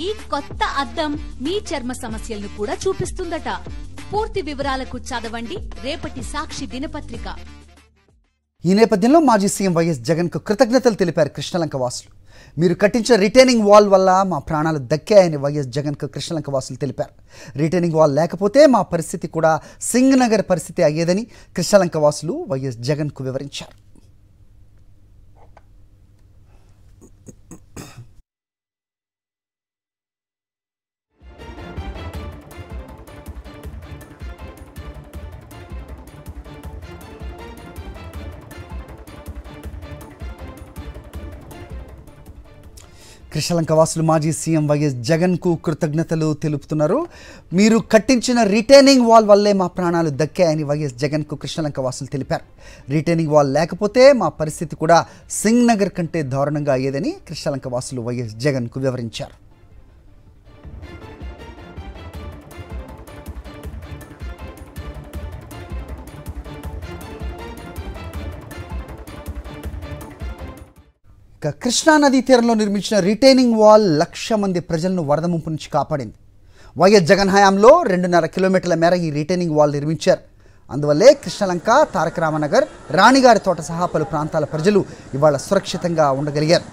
ఈ కొత్త అద్దం మీ చర్మ సమస్యలను కూడా చూపిస్తుందట. పూర్తి వివరాలకు చదవండి రేపటి సాక్షి దినపత్రిక. ఈ నేపథ్యంలో మాజీ సీఎం వైఎస్ జగన్ కు కృతజ్ఞతలు తెలిపారు కృష్ణలంక వాసులు. మీరు కట్టించిన రిటైనింగ్ వాల్ వల్ల మా ప్రాణాలు దక్కాయని వైఎస్ జగన్ కు కృష్ణలంక వాసులు తెలిపారు. రిటైనింగ్ వాల్ లేకపోతే మా పరిస్థితి కూడా సింగ్ నగర్ పరిస్థితి అయ్యేదని కృష్ణలంక వాసులు వైఎస్ జగన్ కు వివరించారు. కృష్ణలంక వాసులు మాజీ సీఎం వైఎస్ జగన్ కు కృతజ్ఞతలు తెలుపుతున్నారు. మీరు కట్టించిన రిటైనింగ్ వాల్ వల్లే మా ప్రాణాలు దక్కాయని వైఎస్ జగన్ కు కృష్ణలంక వాసులు తెలిపారు. రిటైనింగ్ వాల్ లేకపోతే మా పరిస్థితి కూడా సింగ్ నగర్ కంటే దారుణంగా అయ్యేదని కృష్ణలంక వాసులు వైఎస్ జగన్ కు వివరించారు. కృష్ణా నదీ తీరంలో నిర్మించిన రిటైనింగ్ వాల్ 1,00,000 మంది ప్రజలను వరద ముంపు నుంచి కాపాడింది. వైఎస్ జగన్ హయాంలో 2.5 కిలోమీటర్ల మేర ఈ రిటైనింగ్ వాల్ నిర్మించారు. అందువల్లే కృష్ణలంక, తారక రామనగర్, రాణిగారి తోట సహా పలు ప్రాంతాల ప్రజలు ఇవాళ సురక్షితంగా ఉండగలిగారు.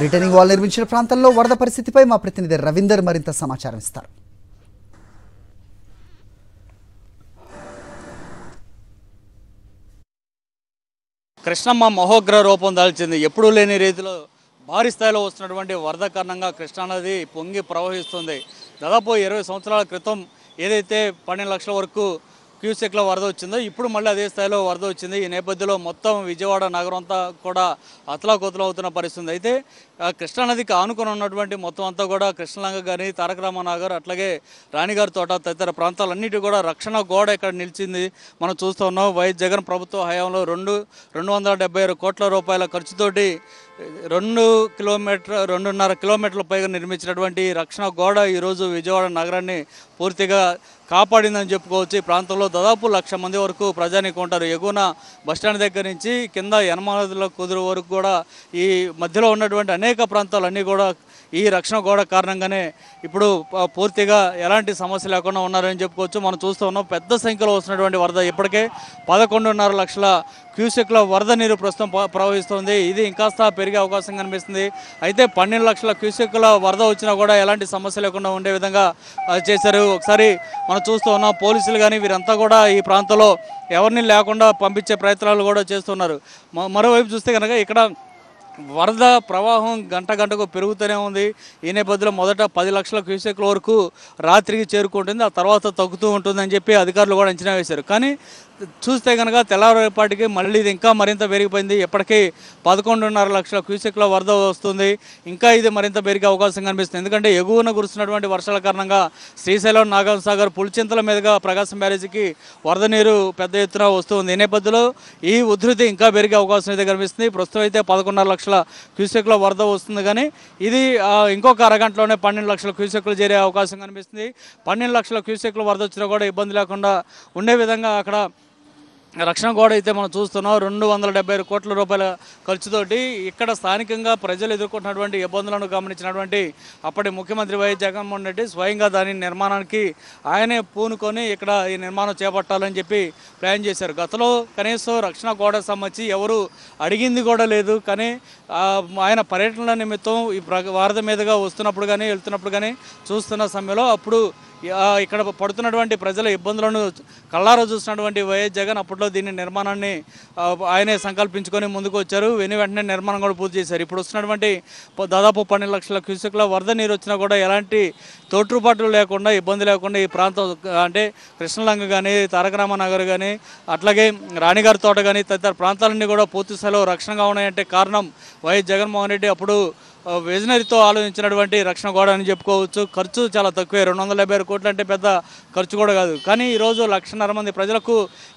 రిటైనింగ్ వాల్ నిర్మించిన ప్రాంతాల్లో వరద పరిస్థితిపై మా ప్రతినిధి రవీందర్ మరింత సమాచారం ఇస్తారు. కృష్ణమ్మ మహోగ్ర రూపం దాల్చింది. ఎప్పుడూ లేని రీతిలో భారీ స్థాయిలో వస్తున్నటువంటి వరద కారణంగా కృష్ణానది పొంగి ప్రవహిస్తుంది. దాదాపు 20 సంవత్సరాల క్రితం ఏదైతే 12 లక్షల వరకు క్యూసెక్ల వరద వచ్చిందో ఇప్పుడు మళ్ళీ అదే స్థాయిలో వరద వచ్చింది. ఈ నేపథ్యంలో మొత్తం విజయవాడ నగరం అంతా కూడా అతలాకుతలం అవుతున్న పరిస్థితి. అయితే కృష్ణానదికి ఆనుకొని ఉన్నటువంటి మొత్తం అంతా కూడా కృష్ణలంక కానీ, తారక రామనగర్, అట్లాగే రాణిగారి తోట తదితర ప్రాంతాలన్నిటి కూడా రక్షణ గోడ ఇక్కడ నిలిచింది. మనం చూస్తూ ఉన్నాం. వైఎస్ జగన్ ప్రభుత్వ హయాంలో 276 కోట్ల రూపాయల ఖర్చుతోటి 2.5 కిలోమీటర్ల పైగా నిర్మించినటువంటి రక్షణ గోడ ఈరోజు విజయవాడ నగరాన్ని పూర్తిగా కాపాడిందని చెప్పుకోవచ్చు. ఈ ప్రాంతంలో దాదాపు 1,00,000 మంది వరకు ప్రజానీకం ఉంటారు. ఎగువన బస్టాండ్ దగ్గర నుంచి కింద యనమల కుదురు వరకు కూడా ఈ మధ్యలో ఉన్నటువంటి అనేక ప్రాంతాలన్నీ కూడా ఈ రక్షణ గోడ కారణంగానే ఇప్పుడు పూర్తిగా ఎలాంటి సమస్య లేకుండా ఉన్నారని చెప్పుకోవచ్చు. మనం చూస్తూ ఉన్నాం పెద్ద సంఖ్యలో వస్తున్నటువంటి వరద. ఇప్పటికే 11.5 లక్షల క్యూసెక్ల వరద నీరు ప్రస్తుతం ప్రవహిస్తుంది. ఇది ఇంకాస్త పెరిగే అవకాశం కనిపిస్తుంది. అయితే 12 లక్షల క్యూసెక్ల వరద వచ్చినా కూడా ఎలాంటి సమస్య లేకుండా ఉండే విధంగా చేశారు. ఒకసారి మనం చూస్తూ ఉన్నాం పోలీసులు కానీ వీరంతా కూడా ఈ ప్రాంతంలో ఎవరిని లేకుండా పంపించే ప్రయత్నాలు కూడా చేస్తున్నారు. మరోవైపు చూస్తే కనుక ఇక్కడ వరద ప్రవాహం గంటకు పెరుగుతూనే ఉంది. ఈ నేపథ్యంలో మొదట 10 లక్షల క్యూసెక్ల వరకు రాత్రికి చేరుకుంటుంది, ఆ తర్వాత తగ్గుతూ ఉంటుందని చెప్పి అధికారులు కూడా అంచనా వేశారు. కానీ చూస్తే కనుక తెల్లవారేపాటికి మళ్ళీ ఇది ఇంకా మరింత పెరిగిపోయింది. ఇప్పటికీ 11.5 లక్షల క్యూసెక్ల వరద వస్తుంది. ఇంకా ఇది మరింత పెరిగే అవకాశం కనిపిస్తుంది. ఎందుకంటే ఎగువన కురుస్తున్నటువంటి వర్షాల కారణంగా శ్రీశైలం, నాగార్జునసాగర్, పులిచింతల మీదుగా ప్రకాశం బ్యారేజీకి వరద నీరు పెద్ద ఎత్తున వస్తుంది. ఈ నేపథ్యంలో ఈ ఉధృతి ఇంకా పెరిగే అవకాశం అయితే కనిపిస్తుంది. ప్రస్తుతం అయితే 11.5 లక్షల క్యూసెక్ల వరద వస్తుంది. కానీ ఇది ఇంకొక అరగంటలోనే 12 లక్షల క్యూసెక్లు చేరే అవకాశం కనిపిస్తుంది. 12 లక్షల క్యూసెక్ల వరద వచ్చినా కూడా ఇబ్బంది లేకుండా ఉండే విధంగా అక్కడ రక్షణ గోడ అయితే మనం చూస్తున్నాం. 275 కోట్ల రూపాయల ఖర్చుతోటి ఇక్కడ స్థానికంగా ప్రజలు ఎదుర్కొంటున్నటువంటి ఇబ్బందులను గమనించినటువంటి అప్పటి ముఖ్యమంత్రి వైఎస్ జగన్మోహన్ రెడ్డి స్వయంగా దాని నిర్మాణానికి ఆయనే పూనుకొని ఇక్కడ ఈ నిర్మాణం చేపట్టాలని చెప్పి ప్లాన్ చేశారు. గతంలో కనీసం రక్షణ గోడ సంబంధించి ఎవరు అడిగింది కూడా లేదు. కానీ ఆయన పర్యటనల నిమిత్తం ఈ వరద మీదుగా వస్తున్నప్పుడు కానీ వెళ్తున్నప్పుడు కానీ చూస్తున్న సమయంలో అప్పుడు ఇక్కడ పడుతున్నటువంటి ప్రజల ఇబ్బందులను కళ్ళారా చూసినటువంటి వైఎస్ జగన్ అప్పట్లో దీని నిర్మాణాన్ని ఆయనే సంకల్పించుకొని ముందుకు వచ్చారు. వెంటనే నిర్మాణం కూడా పూర్తి చేశారు. ఇప్పుడు వస్తున్నటువంటి దాదాపు 12 లక్షల క్యూసెక్ల వరద నీరు వచ్చినా కూడా ఎలాంటి తోట్రుపాట్లు లేకుండా, ఇబ్బంది లేకుండా ఈ ప్రాంతం అంటే కృష్ణలంక కానీ, తారక రామనగర్ కానీ, అట్లాగే రాణిగారి తోట కానీ తదితర ప్రాంతాలన్నీ కూడా పూర్తి స్థాయిలో రక్షణగా ఉన్నాయంటే కారణం వైఎస్ జగన్మోహన్ రెడ్డి అప్పుడు విజనరీతో ఆలోచించినటువంటి రక్షణ గోడ అని చెప్పుకోవచ్చు. ఖర్చు చాలా తక్కువే, 276 కోట్లు అంటే పెద్ద ఖర్చు కూడా కాదు. కానీ ఈరోజు 1,50,000 మంది ప్రజలకు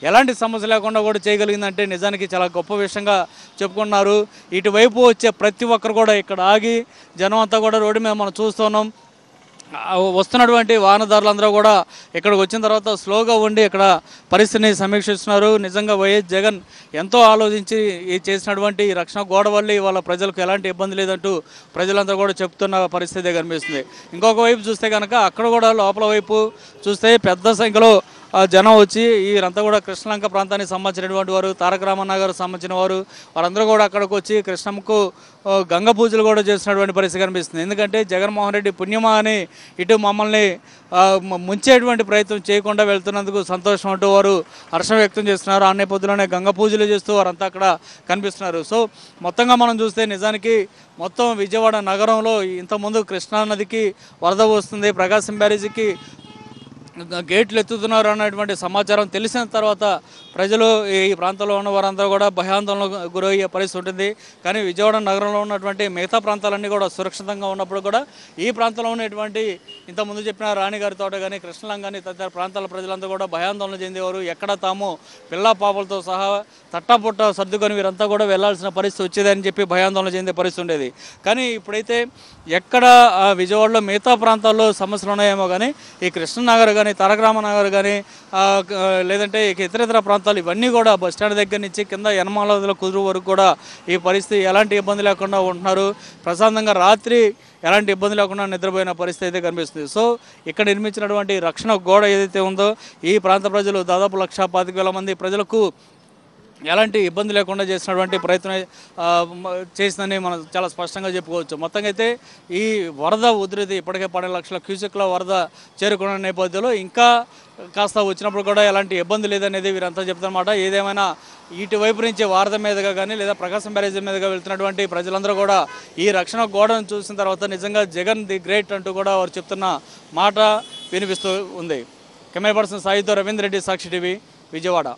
ఎలాంటి సమస్య లేకుండా కూడా చేయగలిగిందంటే నిజానికి చాలా గొప్ప విషయంగా చెప్పుకున్నారు. ఇటువైపు వచ్చే ప్రతి ఒక్కరు కూడా ఇక్కడ ఆగి జనం అంతా కూడా రోడ్డు మీద మనం చూస్తున్నాం. వస్తున్నటువంటి వాహనదారులందరూ కూడా ఇక్కడికి వచ్చిన తర్వాత స్లోగా ఉండి ఇక్కడ పరిస్థితిని సమీక్షిస్తున్నారు. నిజంగా వైఎస్ జగన్ ఎంతో ఆలోచించి చేసినటువంటి రక్షణ గోడ వల్ల వాళ్ళ ప్రజలకు ఎలాంటి ఇబ్బంది లేదంటూ ప్రజలందరూ కూడా చెప్తున్న పరిస్థితి కనిపిస్తుంది. ఇంకొక వైపు చూస్తే కనుక అక్కడ కూడా లోపల వైపు చూస్తే పెద్ద సంఖ్యలో జనం వచ్చి వీరంతా కూడా కృష్ణలంక ప్రాంతానికి సంబంధించినటువంటి వారు, తారక రామన్న గారు సంబంధించిన వారందరూ కూడా అక్కడికి వచ్చి కృష్ణమ్మకు గంగ పూజలు కూడా చేసినటువంటి పరిస్థితి కనిపిస్తుంది. ఎందుకంటే జగన్మోహన్ రెడ్డి పుణ్యమా అని ఇటు మమ్మల్ని ముంచేటువంటి ప్రయత్నం చేయకుండా వెళ్తున్నందుకు సంతోషం అంటూ వారు హర్షం వ్యక్తం చేస్తున్నారు. ఆ నేపథ్యంలోనే గంగ పూజలు చేస్తూ వారంతా అక్కడ కనిపిస్తున్నారు. సో మొత్తంగా మనం చూస్తే నిజానికి మొత్తం విజయవాడ నగరంలో ఇంతకుముందు కృష్ణానదికి వరద వస్తుంది, ప్రకాశం బ్యారేజీకి గేట్లు ఎత్తుతున్నారు అన్నటువంటి సమాచారం తెలిసిన తర్వాత ప్రజలు ఈ ప్రాంతంలో ఉన్న వారందరూ కూడా భయాందోళనకు గురయ్యే పరిస్థితి ఉంటుంది. కానీ విజయవాడ నగరంలో ఉన్నటువంటి మిగతా ప్రాంతాలన్నీ కూడా సురక్షితంగా ఉన్నప్పుడు కూడా ఈ ప్రాంతంలో ఉన్నటువంటి ఇంతకుముందు చెప్పిన రాణిగారి తోట కానీ కృష్ణలంక కానీ తదితర ప్రాంతాల ప్రజలంతా కూడా భయాందోళన చెందేవారు. ఎక్కడ తాము పిల్ల పాపలతో సహా తట్టపుట్ట సర్దుకొని వీరంతా కూడా వెళ్లాల్సిన పరిస్థితి వచ్చేదని చెప్పి భయాందోళన చెందే పరిస్థితి ఉండేది. కానీ ఇప్పుడైతే ఎక్కడ విజయవాడలో మిగతా ప్రాంతాల్లో సమస్యలు ఉన్నాయేమో కానీ ఈ కృష్ణనగర్ కానీ తారక రామనగర్ కానీ లేదంటే ఇతర ప్రాంతాలు ఇవన్నీ కూడా బస్టాండ్ దగ్గర నుంచి కింద యనమల కుదురు వరకు కూడా ఈ పరిస్థితి ఎలాంటి ఇబ్బంది లేకుండా ఉంటున్నారు. ప్రశాంతంగా రాత్రి ఎలాంటి ఇబ్బంది లేకుండా నిద్రపోయిన పరిస్థితి అయితే కనిపిస్తుంది. సో ఇక్కడ నిర్మించినటువంటి రక్షణ గోడ ఏదైతే ఉందో ఈ ప్రాంత ప్రజలు దాదాపు 1,25,000 మంది ప్రజలకు ఎలాంటి ఇబ్బంది లేకుండా చేసినటువంటి ప్రయత్నం చేసిందని మనం చాలా స్పష్టంగా చెప్పుకోవచ్చు. మొత్తంగా అయితే ఈ వరద ఉధృతి ఇప్పటికే 12 లక్షల క్యూసెక్ల వరద చేరుకున్న నేపథ్యంలో ఇంకా కాస్త వచ్చినప్పుడు కూడా ఎలాంటి ఇబ్బంది లేదనేది వీరంతా చెప్తారన్నమాట. ఏదేమైనా ఇటువైపు నుంచి వారధ మీదుగా కానీ లేదా ప్రకాశం బ్యారేజీ మీదుగా వెళ్తున్నటువంటి ప్రజలందరూ కూడా ఈ రక్షణ గోడను చూసిన తర్వాత నిజంగా జగన్ ది గ్రేట్ అంటూ కూడా వారు చెప్తున్న మాట వినిపిస్తూ ఉంది. కెమెరా పర్సన్ సాయితో రవీంద్ర రెడ్డి, సాక్షి టీవీ, విజయవాడ.